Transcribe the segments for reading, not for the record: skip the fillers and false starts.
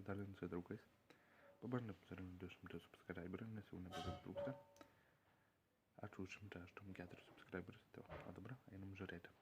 dalinasi draugais. Pabandėm surinkti 200 subscriberių, nes jau nebetrūksta. Ačiū už 184 subscriberius, o dabar einam žiūrėti.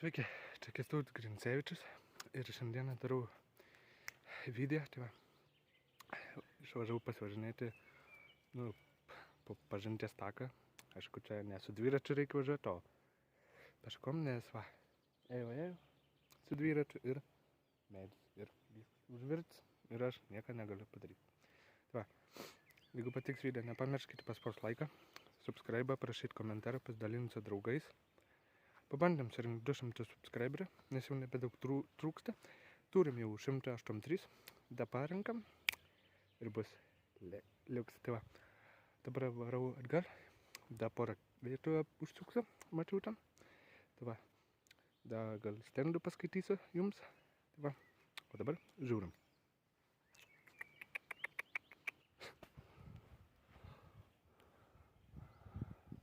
Sveiki, čia Kęstutis Grincevičius ir šiandieną darau video, tai va, išvažiavau pasivažinėti, po pažinties taką. Aišku, čia ne su dviračiu reikia važiuoti, o peškom, nes va, ėjau su dviračiu ir medis ir užvirts ir aš nieko negaliu padaryti. Tai va, jeigu patiks video, nepamirškite paspausti laiką, subscribe, parašyti komentarą, pasidalinti su draugais. Pabandėm surinkti 200 subscriberių, nes jau nebedaug trūksta. Turim jau 183, daparinkam ir bus liuks. Tai va, dabar varau atgal, da porą vietų užsuksiu, mačiau tam. Tai va, da gal stendų paskaitysiu jums. Tai va, o dabar žiūrim.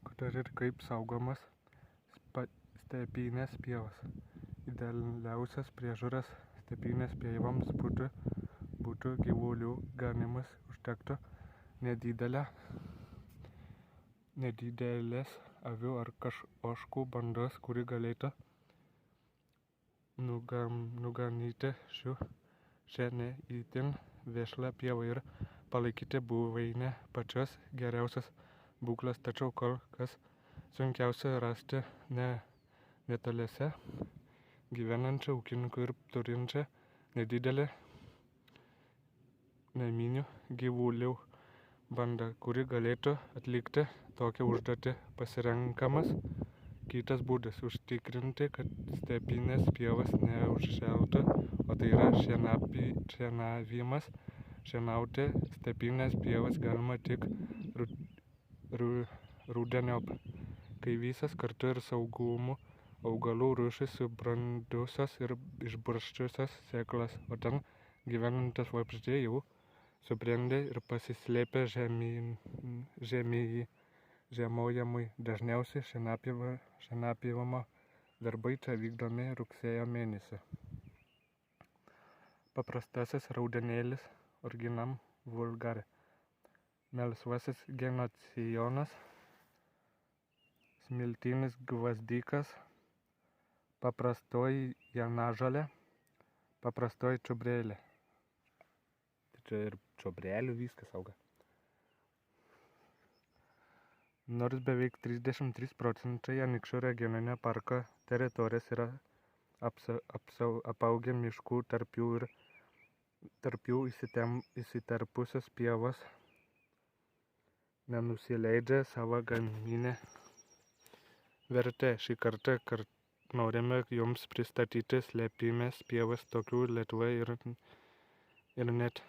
Kodėl ir kaip saugomas stepinės pievos. Idealiausias priežiūras stepinės pievoms būtų gyvulių ganimas, užtektų nedidelės avių ar ožkų bandos, kuri galėtų nuganyti šią ne itin vešlą pievą ir palaikyti buveinę pačios geriausios būklės, tačiau kol kas sunkiausia rasti netoliese gyvenančią ūkininkų ir turinčią nedidelę naminių gyvulių bandą, kuri galėtų atlikti tokią užduotį. Pasirenkamas kitas būdas užtikrinti, kad stepinės pievas neužšeltų, o tai yra šienavimas. Šienauti stepinės pievas galima tik rudeniop, kai visas kartu ir saugomų augalų rūšys subrandusios ir išbarščiusios sėklas, o ten gyvenantis vabzdžiai jau subrendę ir pasislėpę žiemojimui. Dažniausiai šienapjovimo darbai čia vykdomi rugsėjo mėnesį. Paprastasis raudenėlis Originum vulgare, melsvasis genocijonas, smiltinis gvazdikas, paprastoji janažolė, paprastoji čiobrelė. Tai čia ir čiobrelių viskas auga. Nors beveik 33% Anykščių regioninio parko teritorijos yra apaugę miškų, tarp jų įsiterpusios pievos nenusileidžia savo gaminę vertę. Šį kartą norime jums pristatyti stepinės pievas, tokių Lietuvoje ir net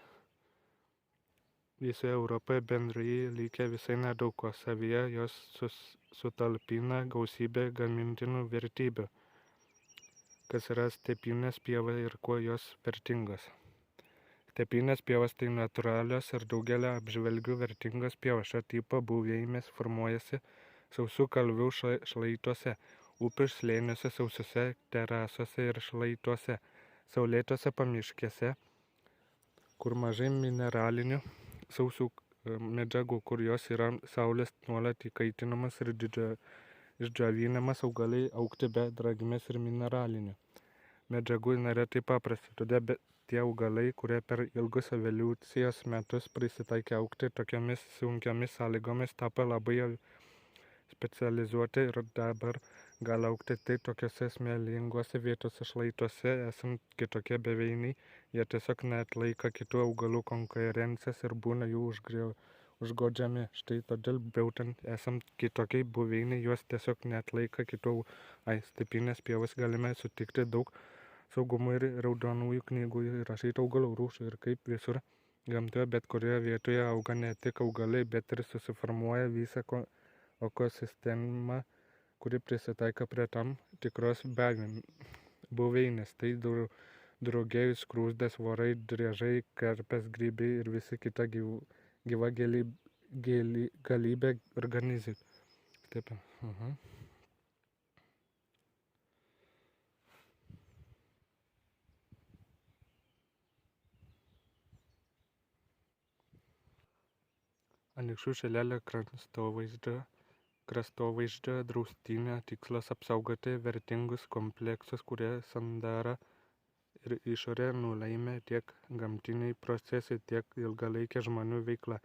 visoje Europoje bendrai likę visai nedaug, o savyje jos sutalpina gausybę gamintinų vertybių. Kas yra stepinės pieva ir kuo jos vertingos? Stepinės pievos tai natūralios ir daugelio apžvelgių vertingos pievos. Šio tipo buveinės formuojasi sausų kalvių šlaituose, upių slėniuose, sausose terasose ir šlaituose, saulėtose pamiškėse, kur mažai mineralinių sausų medžiagų, kur jos yra saulės nuolat įkaitinamas ir išdžiovinamas, augalai augti be drėgmės ir mineralinių medžiagų neretai paprasti. Todėl tie augalai, kurie per ilgus evoliucijos metus prisitaikė augti tokiamis sunkiomis sąlygomis, tapo labai specializuoti ir dabar gali augti tai tokiuose smėlingose vietose, šlaituose, esant kitokie beveiniai, jie tiesiog neatlaiko kitų augalų konkurencijos ir būna jų užgodžiami. Štai todėl būtent esant kitokiai buveiniai, juos tiesiog neatlaiko kitų. Stepinės pievas galime sutikti daug saugomų ir raudonųjų knygų įrašytų augalų rūšių ir kaip visur gamtoje, bet kurioje vietoje auga ne tik augalai, bet ir susiformuoja visą ekosistemą, kuri prisitaiko prie tam tikros buveinės. Tai drugiai, skruzdės, vorai, driežai, kerpės, grybai ir visi kita gyva galybė organizmų. Taip. Anykščių šilelio kraštovaizdžio Kraštovaizdžio draustinio tikslas apsaugoti vertingus kompleksus, kurie sandara ir išorė nulėmė tiek gamtiniai procesai, tiek ilgalaikė žmonių veikla.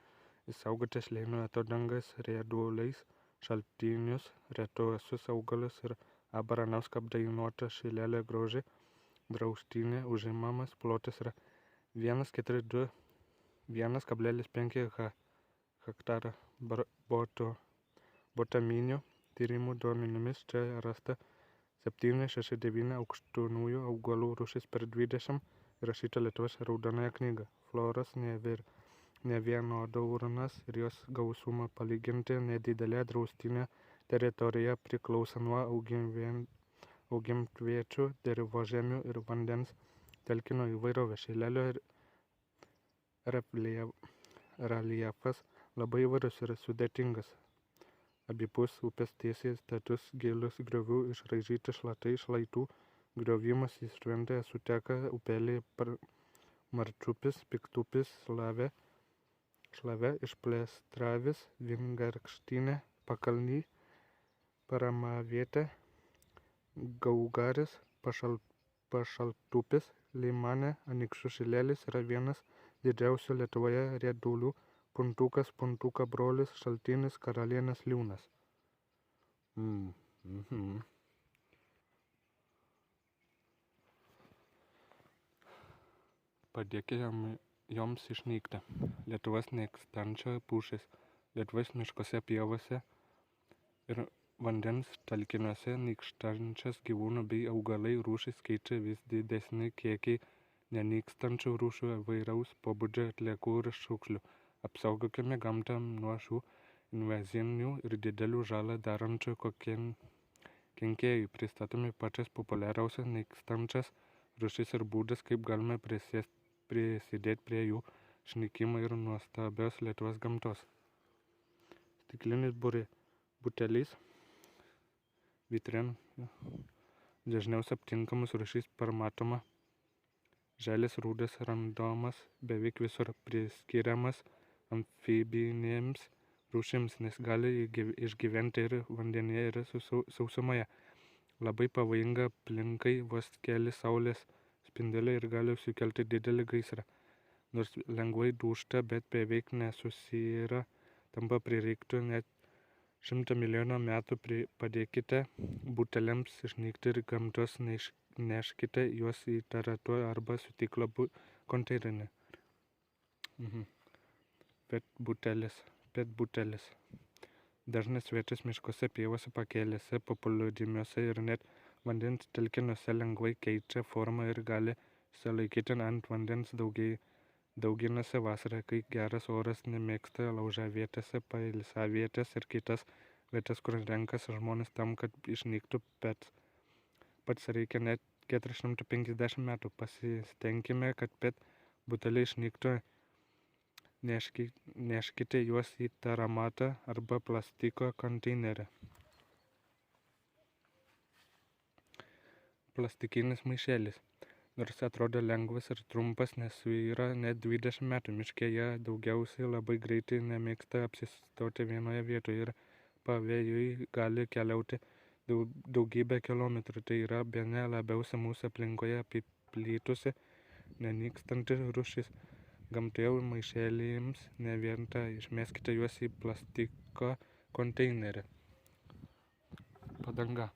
Išsaugoti slėnių atodangas, rieduliais šaltinius, retuosius augalus ir Baranausko apdainuotą Šilelio grožį. Draustinė užimamas plotas yra 1,5 hektaro. Botaninių tyrimų duomenimis čia rasta 769 aukštųjų augalų rūšis per 20 įrašyta Lietuvos raudonąją knygą. Floros nevienodumas ir jos gausumą palyginti nedidelė draustinio teritorija priklauso nuo augimviečių, dirvožemių ir vandens telkinio įvairovės. Šilelio reljefas labai įvairus ir sudėtingas. Abipus upės tiesiai status gilius griovių išraižyti šlatai šlaitų. Griovimas į šventąją suteka upeliai Marčiupis, Piktupis, Šlavė, Išplėstravis, Vingarkštinė, Pakalny, Paramavietė, Gaugaris, Pašaltupis, Limanė, Anykščių Šilelis yra vienas didžiausių Lietuvoje riedulių. Puntukas, Puntuko brolis, Šaltinis, Karalienės liūnas. Padėkite joms išnykti. Lietuvos nykstančio pušis. Lietuvos miškose, pievose ir vandens telkiniuose nykstančias gyvūnų bei augalai rūšis keičia vis didesni kiekiai nenykstančių rūšių įvairaus pobūdžio atliekų ir šiukšlių. Apsaugokime gamtą nuo šių invazinių ir didelių žalą darančių kenkėjų. Pristatome pačias populiariausias nykstančias rūšis ir būdas, kaip galime prisidėti prie jų išnykimo ir nuostabios Lietuvos gamtos. Stiklinis butelis, vitrin, dažniausiai aptinkamas rūšis permatoma. Žalias rūdas randamas beveik visur, priskiriamas amfibinėms rūšims, nes gali išgyventi ir vandenyje, ir sausumoje. Labai pavojinga aplinkai, vos keli saulės spinduliai ir gali sukelti didelį gaisrą. Nors lengvai dūžta, bet beveik nesusiyra, tampa prireiktų net 100 milijonų metų. Padėkite buteliams išnykti ir gamtos neškite juos į taratų arba stiklo konteinerį. Petbutelis. Dažnas svečias miškose, pievose, pakelėse, paplūdimiuose ir net vandens telkiniuose lengvai keičia formą ir gali išsilaikyti ant vandens. Dauginasi vasarą, kai geras oras, nemėgsta laužavietėse, pailsavietės ir kitas vietas, kur renkasi žmonės tam, kad išnyktų pats reikia net 450 metų. Pasistengime, kad petbuteliai išnyktų. Neškite juos į taramatą arba plastiko konteinerį. Plastikinis maišelis. Nors atrodo lengvas ir trumpas, nesuyra net 20 metų. Miške jie daugiausiai labai greitai nemėgsta apsistoti vienoje vietoje ir pavėjui gali keliauti daugybę kilometrų. Tai yra bene labiausiai mūsų aplinkoje apiplitusi nenykstanti rūšis. Gamtoje maišeliams nevienta, išmeskite juos į plastiko konteinerį. Padanga.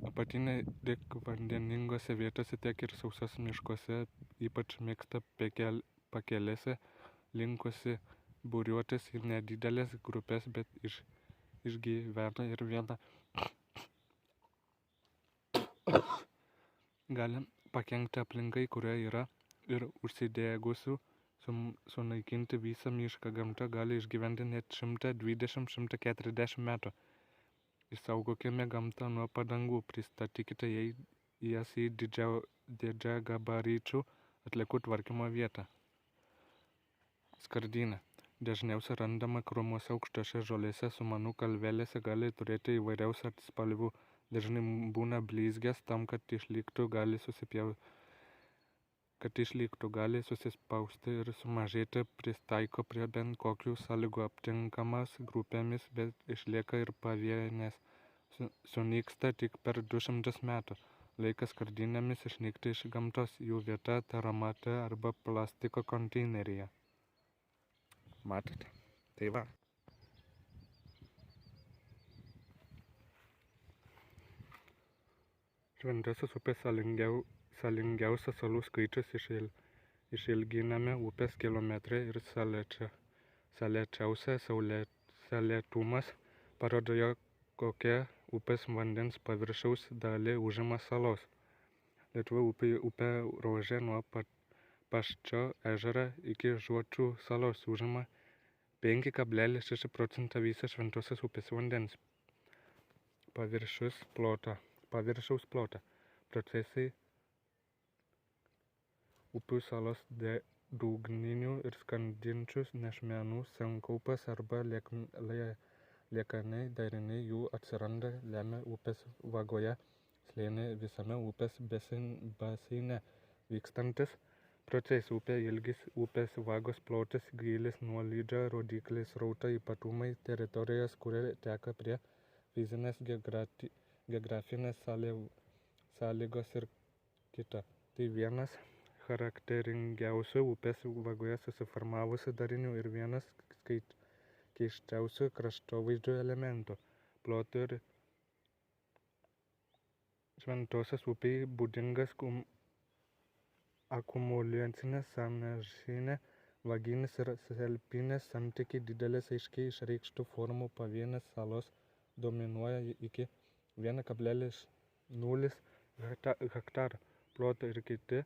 Apatinė tiek vandeningose vietose, tiek ir sausos miškuose, ypač mėgsta pakelėse, linkusi būriuotis į nedidelės grupės, bet išgyvena ir viena. Gali pakenkti aplinkai, kurioje yra, ir užsidegusių sunaikinti visą mišką. Gamta gali išgyventi net 120-140 metų. Išsaugokime gamtą nuo padangų, pristatykite jas į didžiagabaričių atliekų tvarkymo vietą. Skardinė. Dažniausiai randama krūmuose, aukštose žolėse, sumanų kalvelėse, gali turėti įvairiausių spalvų. Dažnai būna blizgias, tam, kad išliktų, gali kad išliktų, gali susispausti ir sumažėti, pristaiko prie bent kokių sąlygų, aptinkamas grupėmis, bet išlieka ir pavienės. Sunyksta tik per 200 metų. Laikas skardinėmis išnykti iš gamtos, jų vieta taramate arba plastiko konteineryje. Matote? Tai va. Šventosios upės salingiausias salų skaičius išilginame upės kilometrai ir salėčiausia salėtumas parodo, kokia upės vandens paviršiaus dalį užima salos. Lietuvių upė Rožė nuo Paščio ežero iki Žuočių salos užima 5,6% viso Šventosios upės vandens paviršiaus plotą. Procesai upių salos dugninių ir skandinčius nešmenų sankaupas arba liekanai dariniai jų atsiranda lemia upės vagoje slėniai visame upės baseine vykstantis procesai, upė ilgis, upės vagos plotis, gylis, nuolydžio rodikliai, srauto ypatumai, teritorijos, kurie teka prie fizinės geografinės sąlygos ir kita. Tai vienas charakteringiausių upės vagoje susiformavusių darinių ir vienas keiščiausių kraštovaizdžio elementų. Plotų ir Šventosios upei būdingas akumuliacinės, sąnašinė, vaginis ir selpinės santykiai, didelės aiškiai išreikštų formų pavienės salos dominuoja iki 1,0 hektaro ploto ir kiti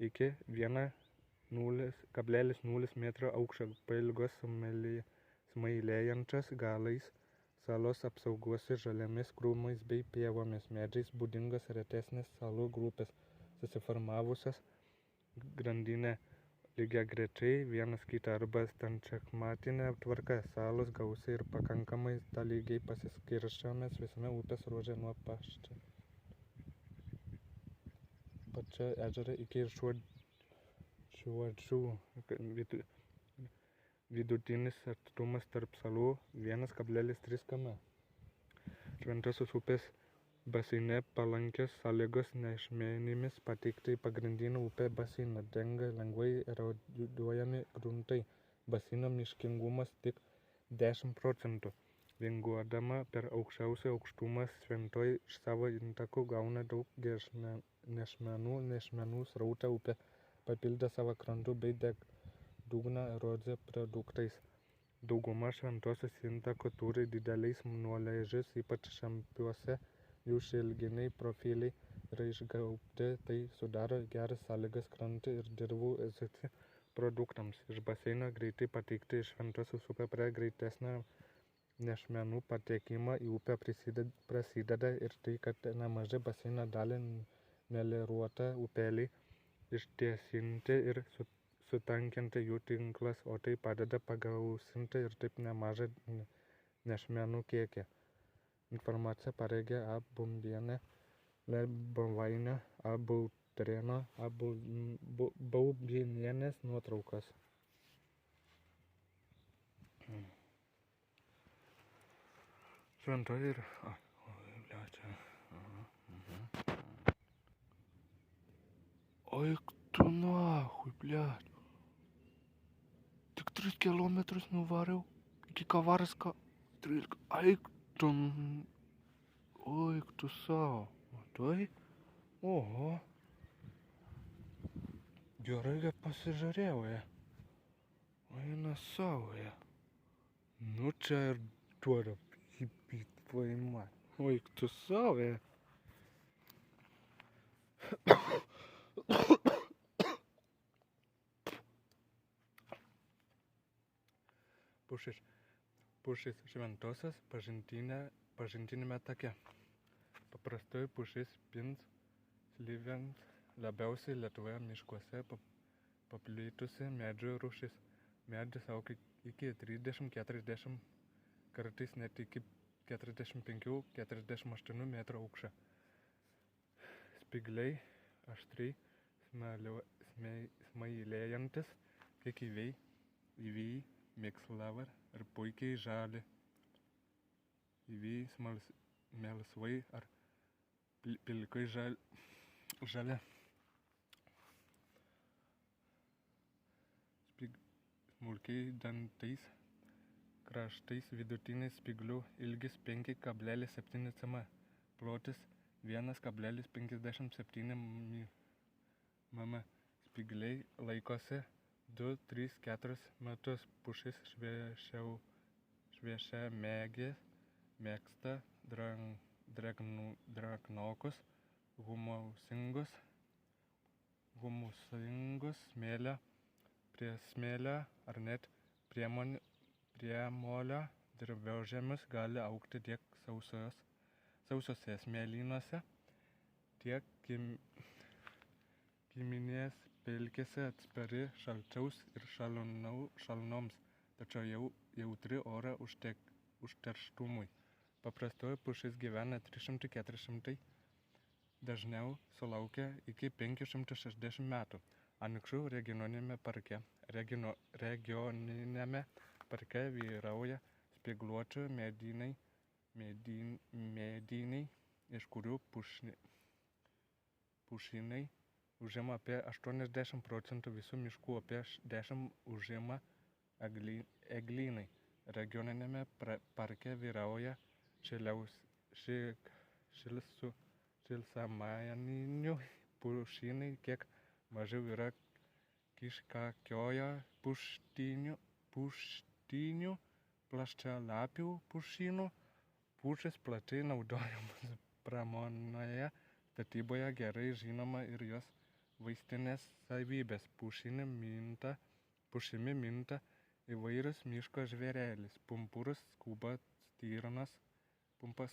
iki 1,0 metro aukščio, pailgos smailėjančios galais, salos apsaugos žaliomis krūmais bei pievomis, medžiais būdingos retesnės salų grupės, susiformavusios grandinė lygiagrečiai vienas kitą arba stančiakmatinė tvarka. Salos gausiai ir pakankamai tolygiai pasiskirsčiomės visame upės ruože nuo Pačio ežero iki Žuočių. Vidutinis atstumas tarp salų 1,3 km. Šventosios upės baseine palankios sąlygos nešmenimis patekti į pagrindinį upę baseiną, dengia lengvai eroduojami gruntai. Baseino miškingumas tik 10%. Vingiuodama per aukščiausią aukštumą Šventoji iš savo intakų gauna daug nešmenų srautą upę, papildę savo krantų bei dugno erozijos produktais. Dauguma Šventosios intakų turi dideliais nuolėžiais, ypač šampiuose. Jų šilginiai profiliai yra išgaubti, tai sudaro geras sąlygas krantų ir dirvų produktams. Iš baseino greitai patekti į Šventosios upę prie greitesnio nešmenų patekimo į upę prasideda ir tai, kad nemažai baseino dalį melioruota upeliai ištiesinti ir sutankinti jų tinklas, o tai padeda pagausinti ir taip nemažą nešmenų kiekį. Informaciją parengė A. Bumbienė, Lebovainė, A. Bautrėno, A. Baubinienės nuotraukos. Šventoji ir... Oi, tu nahui, blėt. Tik 3 kilometrus nuvariau iki Kavarsko. 13. Aik tu... Oi, tu savo. Matai? Oho. Gerai pasižiūrėjau, Eina savo, Nu čia ir duoda įpyt paima. Oi, tu savo, Pušis Šventosios pažintinėme take. Paprastai pušis pins slyviant labiausiai Lietuvoje miškuose paplitusi medžių rūšis. Medis auga iki 30-40, kartais net iki 45-48 metrų aukščio. Spygliai aštriai smailėjantis, kiek įvijai mėgslavar ir puikiai žali. Įvijai melsvai ar pilkai žalia. Smulkiai dantais, kraštais, vidutinis spyglių ilgis 5,7 cm, plotis 1,57 mm. Spygliai laikosi 2-3-4 metus. Pušis šviesiamegė, mėgsta drėgnokus, humusingus smėlio, prie smėlio ar net priemolio dirvožemius, gali augti tiek sausose smėlynuose, tiek giminės pelkėse, atspari šalčiaus ir šalnoms, tačiau jautri oro užterštumui. Paprastoji pušis gyvena 300-400, dažniau sulaukia iki 560 metų. Anykščių regioniniame parke vyrauja spygliuočių medynai, iš kurių pušynai užima apie 80 procentų visų miškų, apie 10 užima eglynai. Regioninėme parke vyrauja šilsamaninių pušynai, kiek mažiau yra kiškakiojo puštynių, plačialapių pušynų. Pušis plačiai naudojamas pramonėje, statyboje, gerai žinoma ir jos vaistinės savybės. Pušimi minta įvairius miško žvėrelis, pumpuras,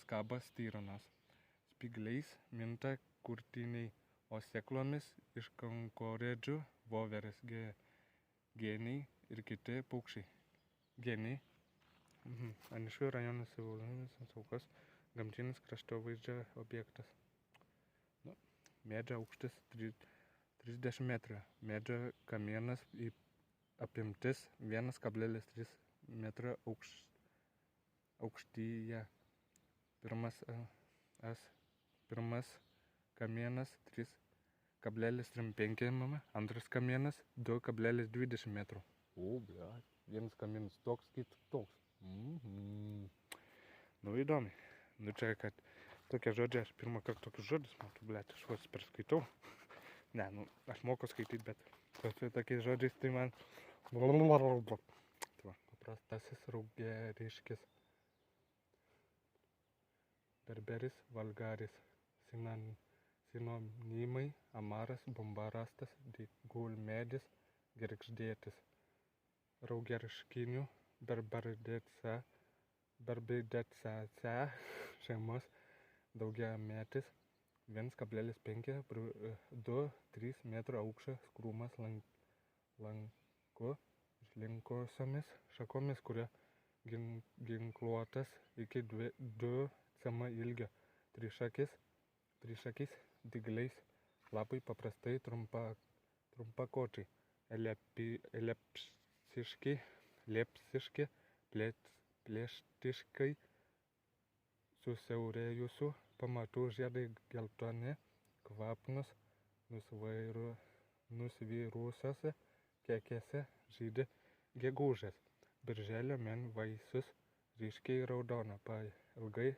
skaba stirnos. Spygliais minta kurtiniai, o sėklomis iš kankorėdžių voverės, geniai ir kiti paukščiai. Geniai. Anykščių rajono savivaldybinis saugos gamtinis kraštovaizdžio objektas. Medžio aukštis 30 metrų. Medžio kamienas apimtis 1,3 metro aukštyje. Pirmas kamienas 3,35 mm, antras kamienas 2,20 metrų. Vienas kamienas toks, kitas toks. Įdomi. Čia, kad tokie žodžiai, aš pirmą kartą tokius žodžius matau, aš vos perskaitau. Ne, aš moku skaityti, bet tokiais žodžiais tai man... Paprastasis raugeriškis. Berberis, valgaris. Sinonimai: amaras, bombarastas, gulmedis, gergždėtis. Raugeriškinių Barbadecaceae šeimos daugiametis 1,5-2-3 metrų aukščio krūmas lanku išlinkusiomis šakomis, kurio ginkluotas iki 2 cm ilgio. Trišakis, dygliais, lapai paprastai trumpakočiai, lepsiški, plėštiškai, susiaurėjusių pamatų žiedai geltoni, kvapnus, nusvirusiose kekėse žydi gegužės. Birželio mėn vaisius ryškiai raudona, pailgai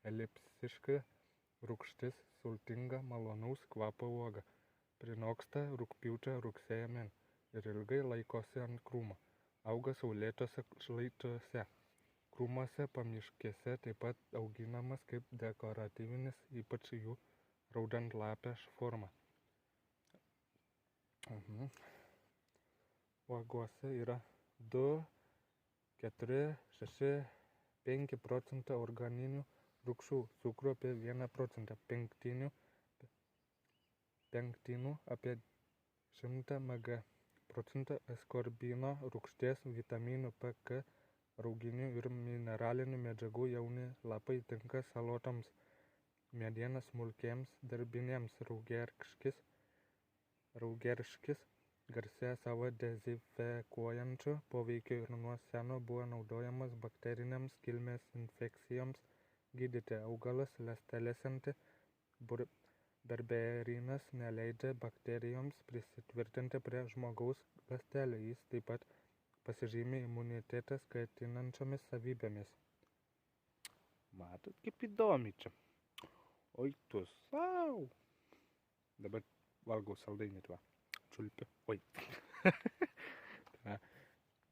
elipsiška, rūgštis, sultinga, malonaus kvapo uoga. Prinoksta rugpjūčio-rugsėjo mėn ir ilgai laikosi ant krūmo. Auga saulėtose šlaituose. Krūmuose, pamiškėse taip pat auginamas kaip dekoratyvinis, ypač jų raudonlapė forma. Uogose yra 2,4-6,5 procentai organinių rūgščių, cukrų apie 1 procentą, pektinų apie 100 mg, procentą askorbino rūgšties, vitaminų P, K, rauginių ir mineralinių medžiagų. Jauni lapai tinka salotoms, mediena smulkiems dirbiniams. Raugeriškis Raugerškis garsėja savo dezinfekuojančiu poveikiu ir nuo seno buvo naudojamas bakterinėms kilmės infekcijoms gydyti. Augalas ląstelėsianti berberinas neleidžia bakterijoms prisitvirtinti prie žmogaus ląstelių. Jis taip pat pasižymi imunitetą skatinančiomis savybėmis. Matot, kaip įdomi čia. Oi tu sau. Dabar valgau saldainį tuo. Čiulpiu. Oi.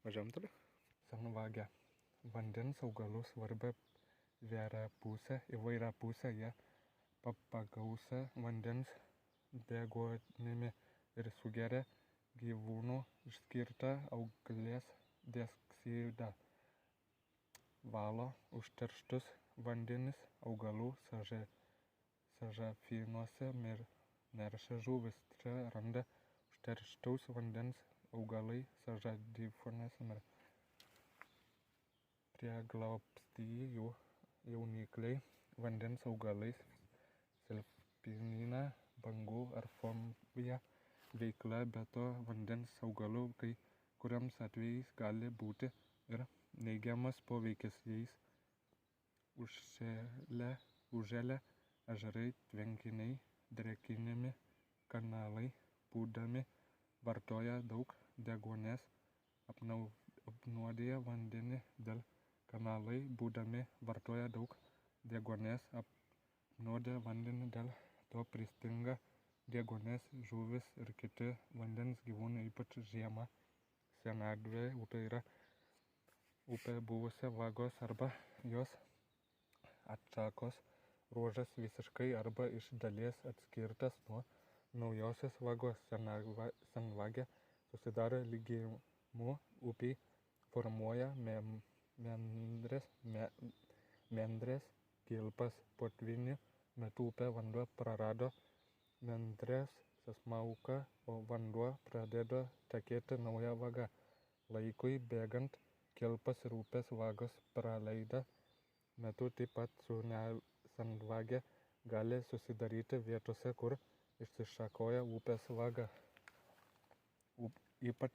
Važiuojam toliau. Senvagė. Vandens augalų svarbia įvairia pusė, jie pagausia vandens deguonimi ir sugeria gyvūnų išskirtą auglies dioksidą. Valo užterštus vandenis augalų sąžafynuose neršia žuvis. Čia randa užterštaus vandens augalai sąžadyfuose. Prieglobstyje jų jaunikliai vandens augalais silpnina bangų ar fobija veikla, be to vandens augalų kai kuriams atvejais gali būti ir neigiamas poveikis, jais užželia ežerai, tvenkiniai, drėkinami kanalai, būdami vartoja daug deguonies, apnuodija vandenį dėl kanalai, būdami vartoja daug deguonies, apnuodija vandenį dėl to pristinga deguonies, žuvis ir kiti vandens gyvūnai, ypač žiemą. Senagvė upė yra upė buvusi vagos arba jos atšakos ruožas visiškai arba iš dalies atskirtas nuo naujosios vagos. Senvagė susidaro lygimu upiai, formuoja mendrės kilpas. Potvinių metu upė vanduo prarado mendrės sąsmauką, o vanduo pradėjo tekėti nauja vaga. Laikui bėgant kilpas ir upės vagos praleida metu taip pat su senvagė gali susidaryti vietose, kur išsišakoja upės vaga. Ypač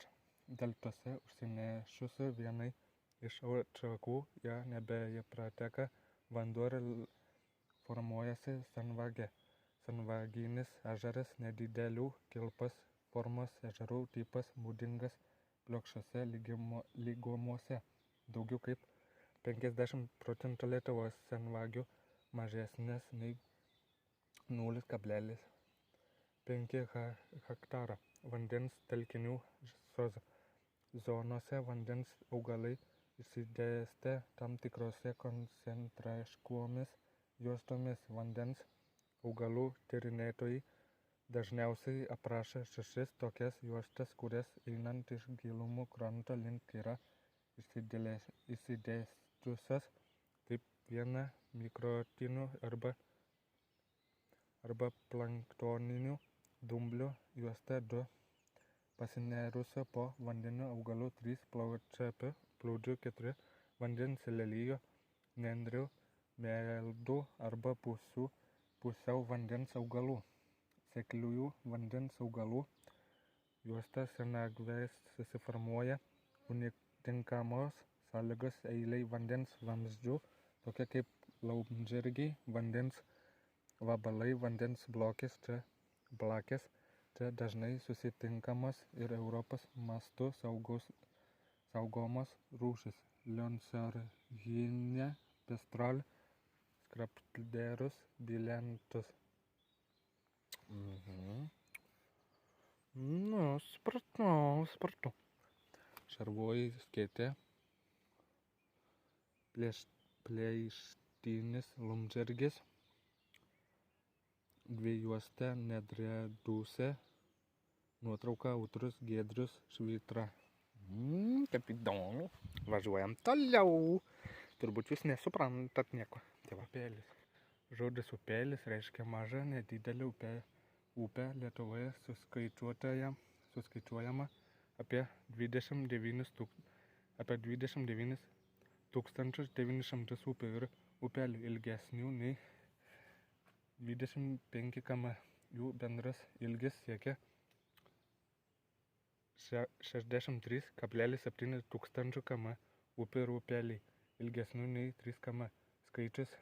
deltose užsinešusi vienai iš atšakų, ją nebeprateka vanduo ir formuojasi senvagė. Senvaginis ežeras nedidelių kilpas formos ežerų tipas, būdingas plokščiuose lygumose. Daugiau kaip 50% Lietuvos senvagių mažesnės nei 0,5 hektaro. Vandens telkinių zonose vandens augalai išsidėstę tam tikrose koncentriškomis juostomis. Vandens augalų tyrinėtojai dažniausiai aprašo 6 tokias juostas, kurias einant iš gilumų kranto link yra išsidėsčiusios taip viena mikrotinių arba planktoninių dumblių juosta, 2 pasinėrusio po vandeniu augalų, 3 plaučiaplūdžių, 4 vandens lelijų, nendrių, meldų arba pusiau vandens augalų. Sekliųjų vandens augalų juosta senagvės susiformuoja tinkamos sąlygos eilei vandens vamzdžių, tokie kaip laumžirgiai, vandens vabalai, vandens blakės, čia dažnai susitinkamos ir Europos mastu saugomos rūšys: Leonsorgia, Pistrol, Skrapderus, Bilentus. Nu, supratau. Šarvoji skėtė, pleištinis laumžirgis, dvijuostė nedrėdusė, nuotrauka Autrius Giedrius Švytra. Kaip įdomu. Važiuojam toliau. Turbūt jūs nesuprantat nieko. Tai upėlis. Žodis upėlis reiškia maža nedidelė upė. Lietuvoje suskaičiuojama apie 29 900 upių ir upelių ilgesnių nei 25 km. Jų bendras ilgis siekia 63,7 tūkstančių km upių ir upeliai, ilgesnių nei 3 km. Skaičius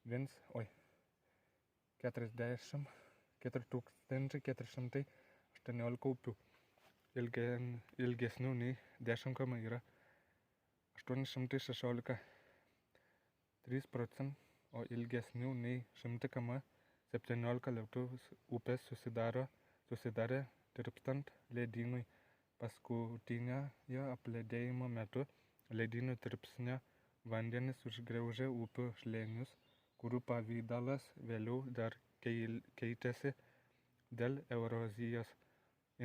44 418 upių. Ilgesnių nei 10 km yra 816, 3%, o ilgesnių nei 100 km 17 Lietuvos upės susidarė tirpstant ledynui. Paskutiniojo apledėjimo metu ledynų tirpsnio vandenys užgriaužė upių slėnius, kurių pavidalas vėliau dar keitėsi dėl erozijos.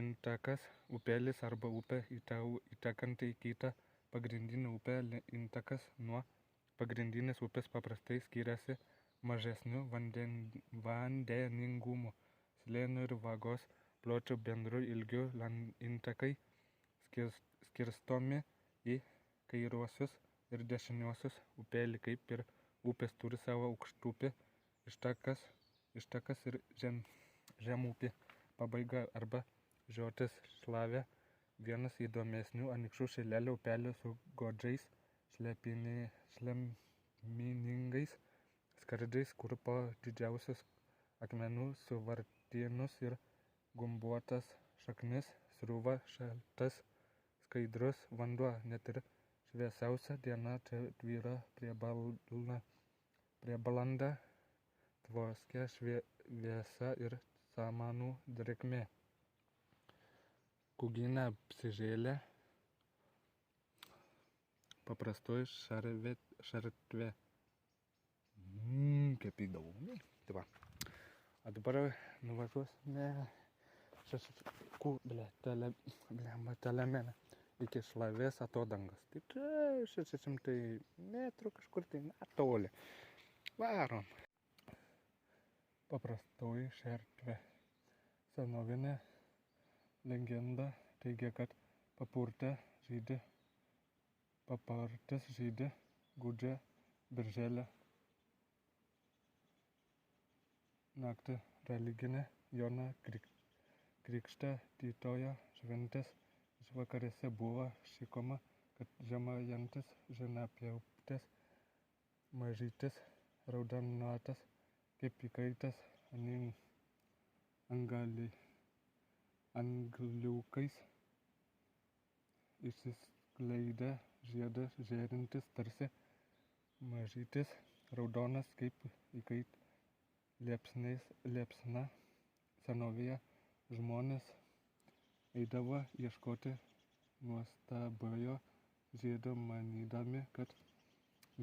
Intakas, upelis arba upė įtekanti į kitą pagrindinę upę. Intakas nuo pagrindinės upės paprastai skiriasi mažesniu vandeningumu, slėniu ir vagos pločiu bendru ilgiu. Intakai skirstomi į kairiuosius ir dešiniuosius. Upeliai, kaip ir upės, turi savo aukštupį, ištakas ir žemupį. Pabaiga arba žiotis Šlavė vienas įdomesnių Anykščių Šilelio upelių su godžiais šleminingais skardžiais, kur po didžiausius akmenų suvartynus ir gumbuotas šaknis srūva šaltas skaidrus vanduo. Net ir šviesiausia diena čia tvyro prie balandą tvoskė šviesa ir samanų drėgmė. Kūginė apsižėlė paprastoji šartvė. Kaip įdomu. Tai va. O dabar nuvažiuosime telemeną iki Šlavės atodangos. Tai čia 600 metrų kažkur tai netoli. Varom. Paprastoji šartvė. Senovinė legenda teigia, kad papartis žydi gūdžią birželio naktį. Religinė Jono Krikštytojo šventės išvakarėse buvo šykoma, kad žemajantis žemapjautis mažytis raudonuotas kaip įkaitas angliukais išsiskleidė žiedas žėrintis tarsi mažytis raudonas kaip liepsna. Senovėje žmonės eidavo ieškoti nuostabiojo žiedo, manydami, kad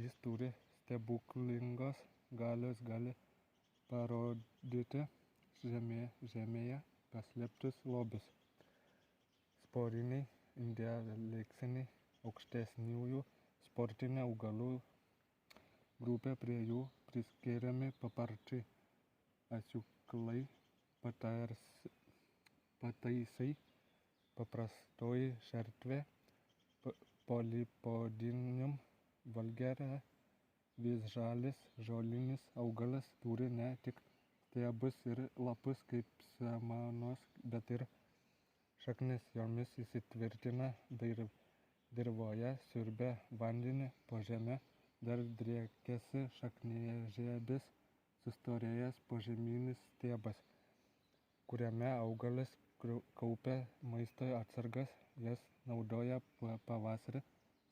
jis turi stebuklingos galios, gali parodyti žemėje paslėptus lobius. Sporiniai indialeksiniai aukštesniųjų sportinė augalų grupė, prie jų priskiriami paparčiai, asiūklai, pataisai, paprastoji šartvė, Polypodium vulgare. Visžalis žolinis augalas turi ne tik stiebus ir lapus kaip samanos, bet ir šaknis. Jomis įsitvirtina dirvoje, siurbia vandenį, po žeme dar driekiasi šakniažiedis, sustorėjęs požeminis stiebas, kuriame augalas kaupia maisto atsargas. Jas naudoja pavasarį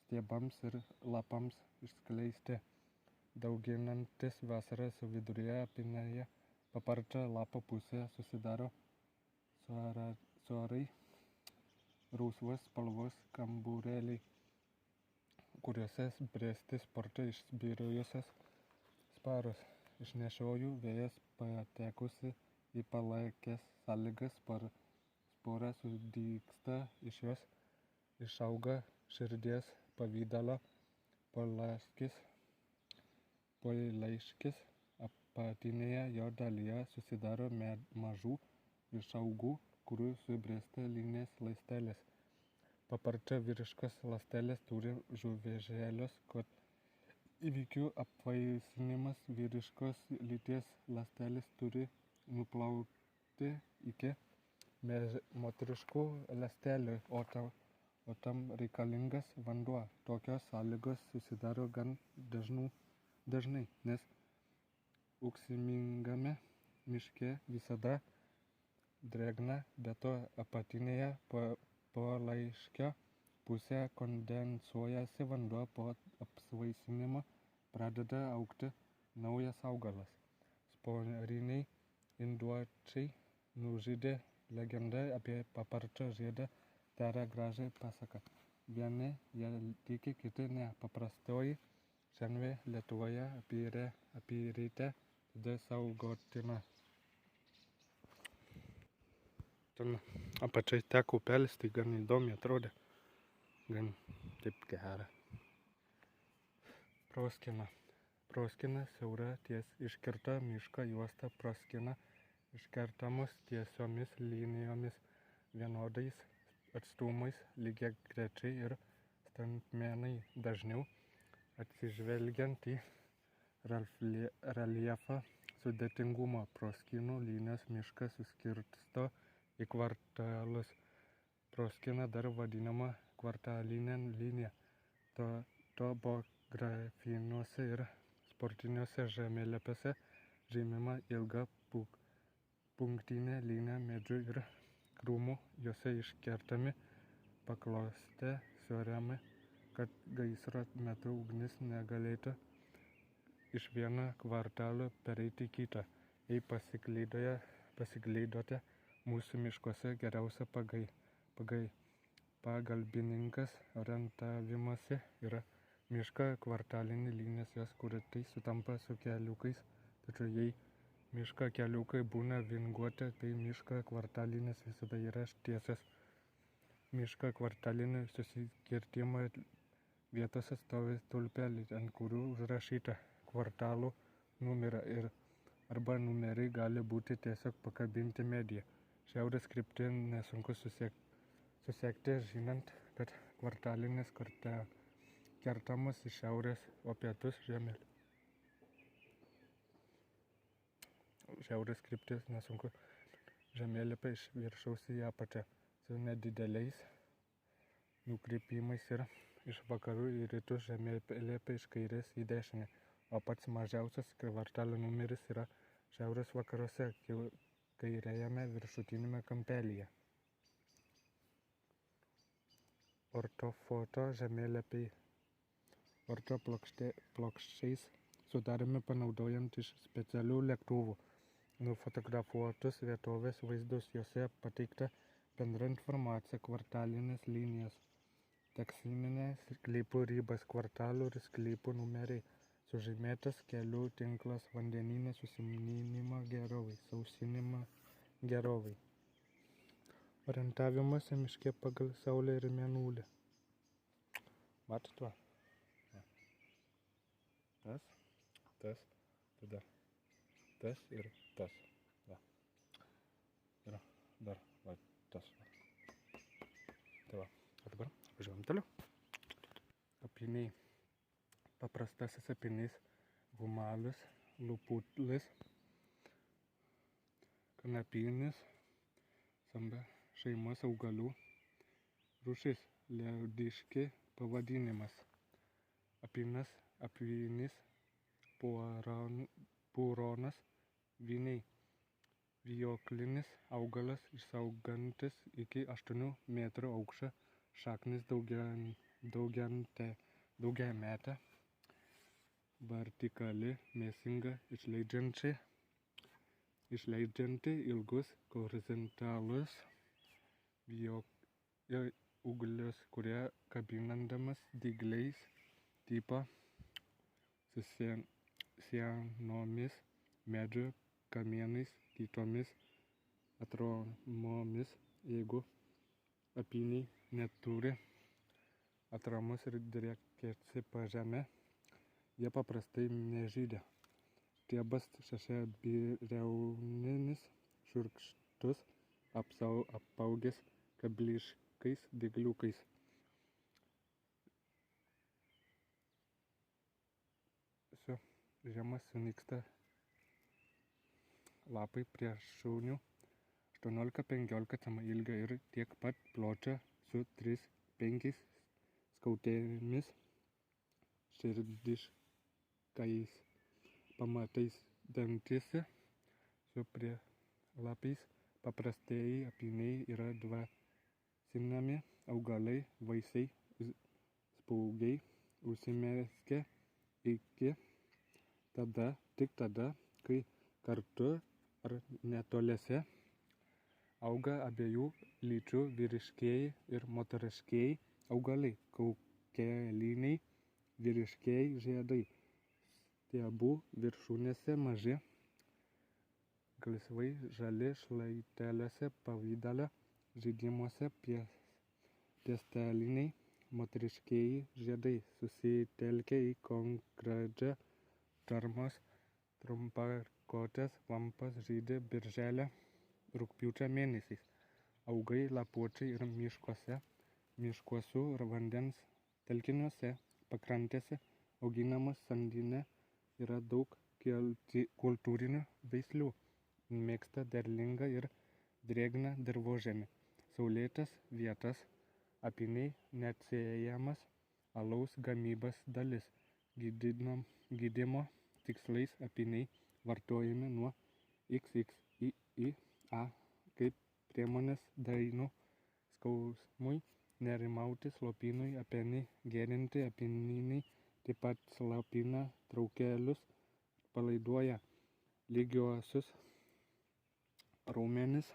stiebams ir lapams išskleisti. Dauginantis vasarą su viduryje apinėje paparčio lapo pusėje susidaro suorai rausvos spalvos kamburėliai, kuriuose bręsti sporte išbyrėjusios sparos. Išnešioju vėjas patekusi į palankias sąlygas, spora sudygsta, iš jos išauga širdies pavydalo polaiškis. Apatinėje jo dalyje susidaro mažų išaugų, kurių subręsta linės ląstelės. Paparčio vyriškos ląstelės turi žuvėžėlius, kad įvykių apvaisinimas. Vyriškos lyties ląstelės turi nuplauti iki moteriškų ląstelių, o tam reikalingas vanduo. Tokios sąlygos susidaro gan dažnai, nes ūksmingame miške visada drėgna, be to apatinėje polaiškio pusėje kondensuojasi vanduo, po apsvaisinimo pradeda augti naujas augalas. Sporiniai induočiai nužudė legenda apie paparčio žiedą taria gražią pasaką. Vieni ją tiki, kiti ne. Paprastoji šernvė Lietuvoje apyretė, tada saugotina. Ten apačiai teko upelis, tai gan įdomiai atrodė. Gan taip gera. Proskina siaura ties iškirta miško juosta. Proskina iškertamos tiesiomis linijomis vienodais atstumais lygiagrečiai ir staigmenai, dažniau atsižvelgiant į reljefo sudėtingumą. Proskynų linijos mišką suskirsto į kvartalus. Proskina dar vadinama kvartalinė linija. Topografiniuose ir sportiniuose žemėlapiuose žymima ilga punktinė linija medžių ir krūmų, juose iškertami paklostę siūriami, kad gaisro metu ugnis negalėtų iš vieno kvartalo pereiti į kitą. Jei pasiklydote mūsų miškuose, geriausia pagalbininkas orientavimąsi yra miško kvartalinės linijos, jos kuritai sutampa su keliukais, tačiau jei miško keliukai būna vingiuoti, tai miško kvartalinės visada yra tiesios. Miško kvartalinių susikirtimo vietose stovi stulpeliai, ant kurių užrašyta kvartalų numerį arba numeriai gali būti tiesiog pakabinti medyje. Šiaurės kryptį nesunku susekti, žinant, kad kvartalinės kertamos iš šiaurės, o pietus žemėlį. Šiaurės kryptis nesunku žemėlapį iš viršaus į apačią su nedideliais nukrypimais ir iš vakarų į rytus žemėlapį iš kairės į dešinę, o pats mažiausias kvartalo numeris yra šiaurės vakaruose, kairiajame viršutinėme kampelyje. Ortofoto žemėlapiai ortoplokščiais sudaromi panaudojant iš specialių lėktuvų nufotografuotus vietovės vaizdus, juose pateikta bendra informacija, kvartalinės linijos, teksinės sklypų ribas, kvartalų ir sklypų numeriai, sužymėtas kelių tinklas, vandenyne susiminimo gerovai, sausinimo gerovai. Orientavimas miške pagal saulę ir mėnulį. Matot va? Tas, tada tas ir tas. Va. Ir dar va, tas. Va. Tai va, o dabar važiuojam toliau. Apyniai. Paprastasis apynys, gumalis, lupulis, kanapynis, samba šeimos augalų rūšis, liaudiški pavadinimas. Apynys, puronas, vyniai, vijoklinis augalas išsaugantis iki 8 metrų aukščio, šaknis daugiametė, vertikali, mėsinga, išleidžianti ilgus horizontalus ūglius, kurie kabinandamas dygliais tipo su sienomis, medžių kamienais, kitomis atramomis. Jeigu apyniai neturi atramos ir driekiasi po žemę, jie paprastai nežydi. Stiebas šešiabriauninis, šiurkštus, apaugęs kabliškais dygliukais. Žiemą sunyksta lapai, prieššaunių 18-15 cm ilgio ir tiek pat pločio su 3-5 skiautėmis širdiškais pamatais dantyse su prielapiais. Paprastieji apyniai yra dvasinami augalai, vaisiai, spaugiai užsimezgę tik tada, kai kartu ar netoliese auga abiejų lyčių vyriškieji ir moteriškieji augalai, kaukeliniai vyriškieji žiedai, stiebų viršūnėse maži, gelsvai žali šlaiteliuose pavidale, žaidimuose piesteliniai moteriškieji žiedai susitelkę į konkrečią formos trumpakotės vampas žydi birželio-rugpjūčio mėnesiais. Augai lapuočiai ir miškuose ir vandens telkiniuose, pakrantėse auginamos sandyne yra daug kultūrinių veislių. Mėgsta derlingą ir drėgną dirvožemį, saulėtas vietas. Apyniai neatsiejamas alaus gamybos dalis. Gydymo tikslais apyniai vartojami nuo XXIA kaip priemonės dainų skausmui nerimauti, slopinui, apyniai gerinti. Apyniniai taip pat slopina traukelius, atpalaiduoja lygiuosius raumenis.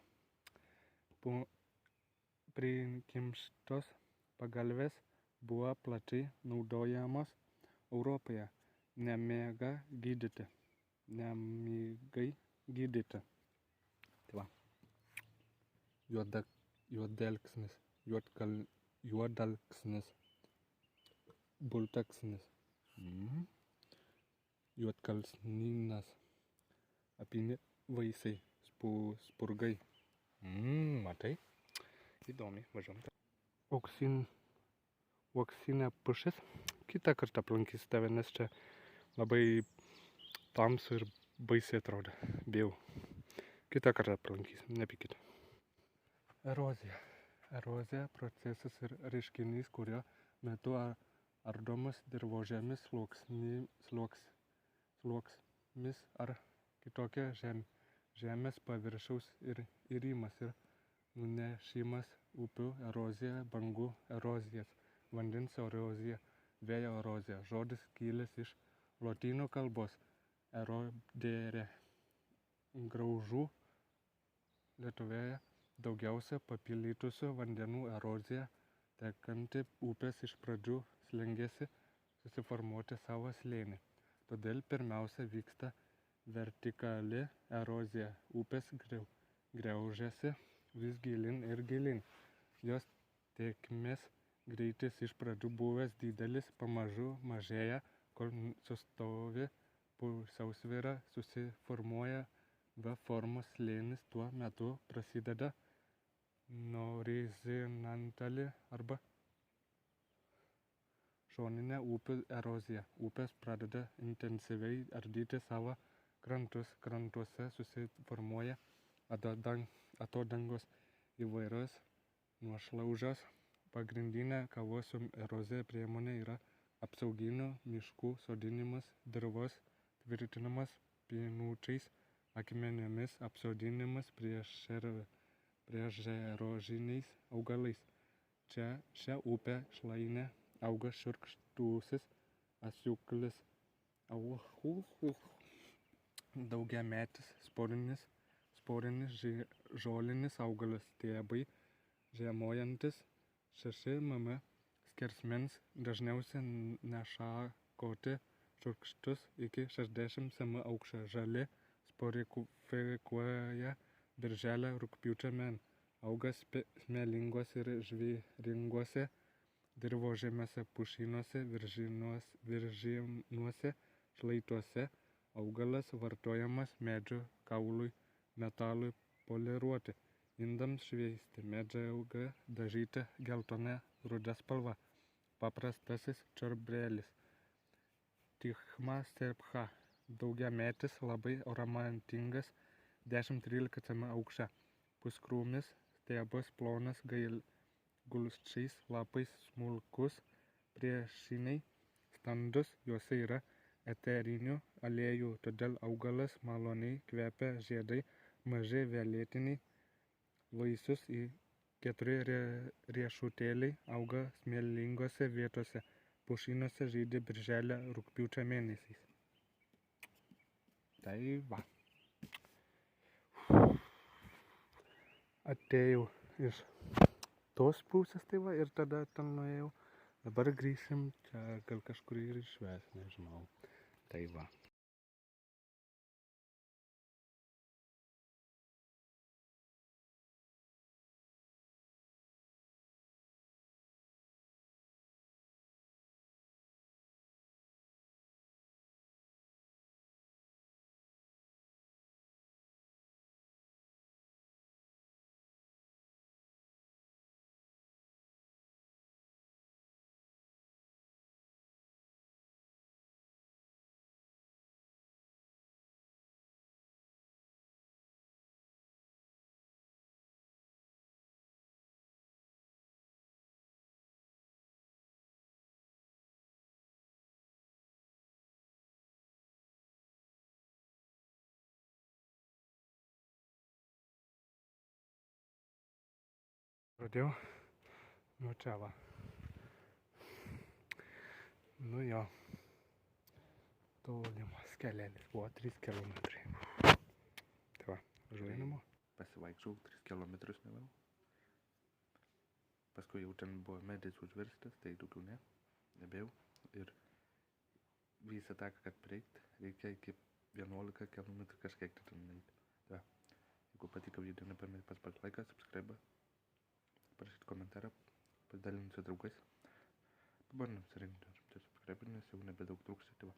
Prikimštos pagalvės buvo plačiai naudojamos Europoje nemigai gydyti. Tai va. Juodalksnis, bultaksnis, juodkalksnynas, apyni vaisiai, spurgai. Matai? Įdomiai, važiuom. Uoksinė pušis. Kitą kartą aplankys tave, nes čia labai tamsu ir baisiai atrodo. Bijau. Kitą kartą aplankys, nepykite. Erozija procesas ir reiškinys, kurio metu ardomas dirvožemis sluoksnis ar kitokia žemės paviršiaus irimas ir nunešimas, upių erozija, bangų erozijas, vandens erozija, vėjo erozija. Žodis kilęs iš lotynų kalbos erodere. Graužų Lietuvoje daugiausia papildytusių vandenų erozija, tekanti upės iš pradžių stengiasi susiformuoti savo slėnį. Todėl pirmiausia vyksta vertikali erozija. Upės graužiasi vis gilin ir gilin. Jos tėkmės greitis iš pradžių buvęs didelis, pamažu mažėja, kol sustovi pusiausvyra, susiformuoja V formos slėnis. Tuo metu prasideda horizontali arba šoninė upių erozija. Upės pradeda intensyviai ardyti savo krantus. Krantuose susiformuoja atodangos, įvairios nuošliaužos. Pagrindinė kovos su erozija priemonė yra apsauginių miškų sodinimas, dirvos tvirtinimas plynučiais akmenimis, apsodinimas priežerožiniais augalais. Šią upę šlainę auga šiurkštusis asiūklis, daugiametis sporinis žolinis augalas, stiebai žemojantis 6 mm skersmens, dažniausiai nešakoti, šiurkštus iki 60 cm aukščio. Žali sporikuoja birželio-rugpjūčio mėn. Auga smėlinguose ir žvyringuose dirvožemiuose, pušynuose, viržynuose, šlaituose. Augalas vartojamas medžio kaului, metalui poliruoti, indams šveisti. Medžiaga dažyta geltona ruda spalva. Paprastasis čiurbrelis. Tichma sepcha. Daugiametis, labai ornamentingas, 10-13 cm aukščio. puskrūmis, stiebas plonas, gulsčiais lapais, smulkus, priešiniai, standus, juose yra eterinių aliejų, todėl augalas maloniai kvepia, žiedai maži violetiniai, vaisius į 4 riešutėliai, auga smėlingose vietose, pušynuose, žydi birželio rugpjūčio mėnesiais. Tai va. Atėjau iš tos pusės, tai va, ir tada ten nuėjau. Dabar grįšim, čia gal kažkur ir išves, nežinau. Tai va. Pradėjau. Nu čia va. Nu jo. Tolimas kelelis buvo 3 kilometrai. Tai va, važiuoju namo. Pasivaikščiau 3 kilometrus nevėl. Paskui jau ten buvo medis užverstas, tai daugiau nebėjau. Ir visą taką, kad prieit, reikia iki 11 kilometrų kažkiek ten nueiti. Tai va, jeigu patiko video, nepamirškit paspausti laiką, subscribe, parašyti komentarą, pasidalinti su draugais. Pabandom surinkti 100 subscribe, nes jau nebedaug trūksta, tai va.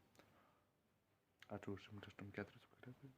Ačiū už 184 subscribe.